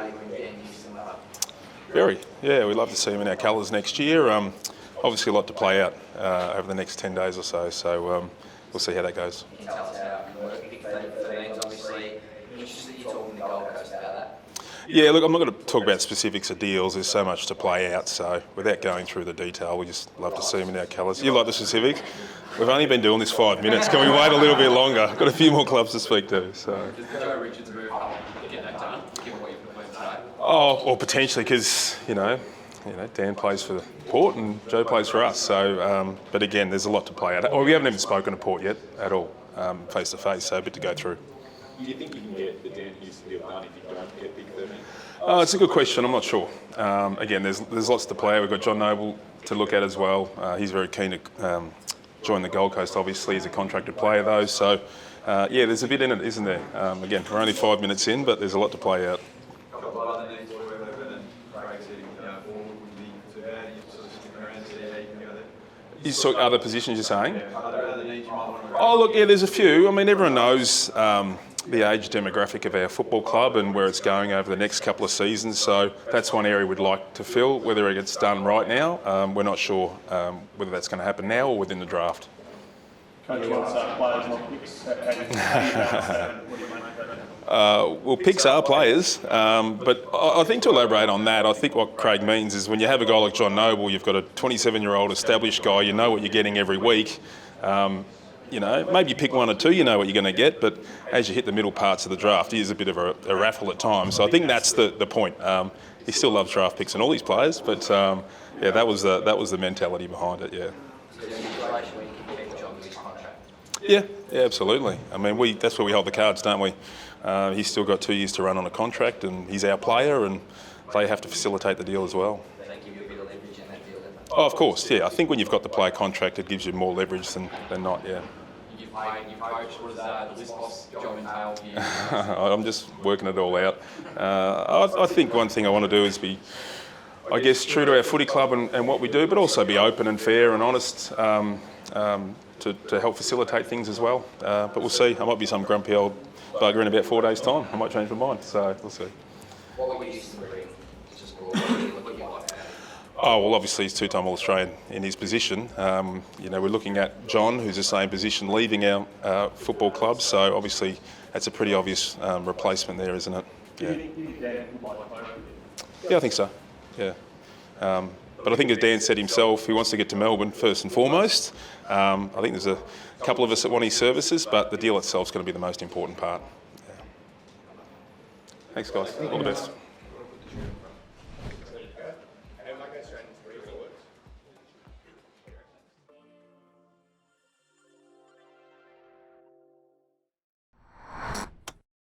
valuable in Dan Houston lab? Very, yeah. We'd love to see him in our colours next year. Obviously, a lot to play out over the next 10 days or so. So we'll see how that goes. Can you tell us how it works? Big fan of Ferns, obviously. Interested that you're talking to Gold Coast about that. Yeah, look, I'm not going to talk about specifics of deals. There's so much to play out. So without going through the detail, we just love to see him in our colours. You like the specifics? We've only been doing this 5 minutes. Can we wait a little bit longer? Got a few more clubs to speak to. So. Does Joe Richards move up to get that done, given what you've proposed today? Oh, or potentially, because Dan plays for Port and Joe plays for us. So, but again, there's a lot to play out. Oh, we haven't even spoken to Port yet at all, face to face. So a bit to go through. Do you think you can get the Dan Houston deal done if you don't get Big 13? It's a good question. I'm not sure. Again, there's lots to play out. We've got John Noble to look at as well. He's very keen to join the Gold Coast. Obviously, he's a contracted player though. So, yeah, there's a bit in it, isn't there? Again, we're only 5 minutes in, but there's a lot to play out. You saw other positions you're saying? Oh, look, yeah, there's a few. I mean, everyone knows the age demographic of our football club and where it's going over the next couple of seasons. So that's one area we'd like to fill. Whether it gets done right now, we're not sure whether that's going to happen now or within the draft. Well, picks are players, but I think to elaborate on that, I think what Craig means is when you have a guy like John Noble, you've got a 27-year-old established guy, you know what you're getting every week. Maybe you pick one or two, you know what you're going to get, but as you hit the middle parts of the draft, he is a bit of a raffle at times. So I think that's the point. He still loves draft picks and all these players, but yeah, that was the mentality behind it. Yeah. Yeah, absolutely. I mean, that's where we hold the cards, don't we? He's still got 2 years to run on a contract, and he's our player, and they have to facilitate the deal as well. Do they give you a bit of leverage in that deal? Oh, of course, yeah. I think when you've got the player contract, it gives you more leverage than not, yeah. You've played, you've coached, what is the list boss job entail here? I'm just working it all out. I think one thing I want to do is be, I guess, true to our footy club and what we do, but also be open and fair and honest to help facilitate things as well. But we'll see. I might be some grumpy old bugger in about 4 days' time. I might change my mind, so we'll see. What would you used to bring? Just what you like? Oh, well, obviously he's two-time All-Australian in his position. We're looking at John, who's the same position, leaving our football club. So obviously that's a pretty obvious replacement there, isn't it? Yeah. Yeah, I think so. Yeah. But I think as Dan said himself, he wants to get to Melbourne first and foremost. I think there's a couple of us that want his services, but the deal itself is going to be the most important part. Yeah. Thanks, guys. All the best.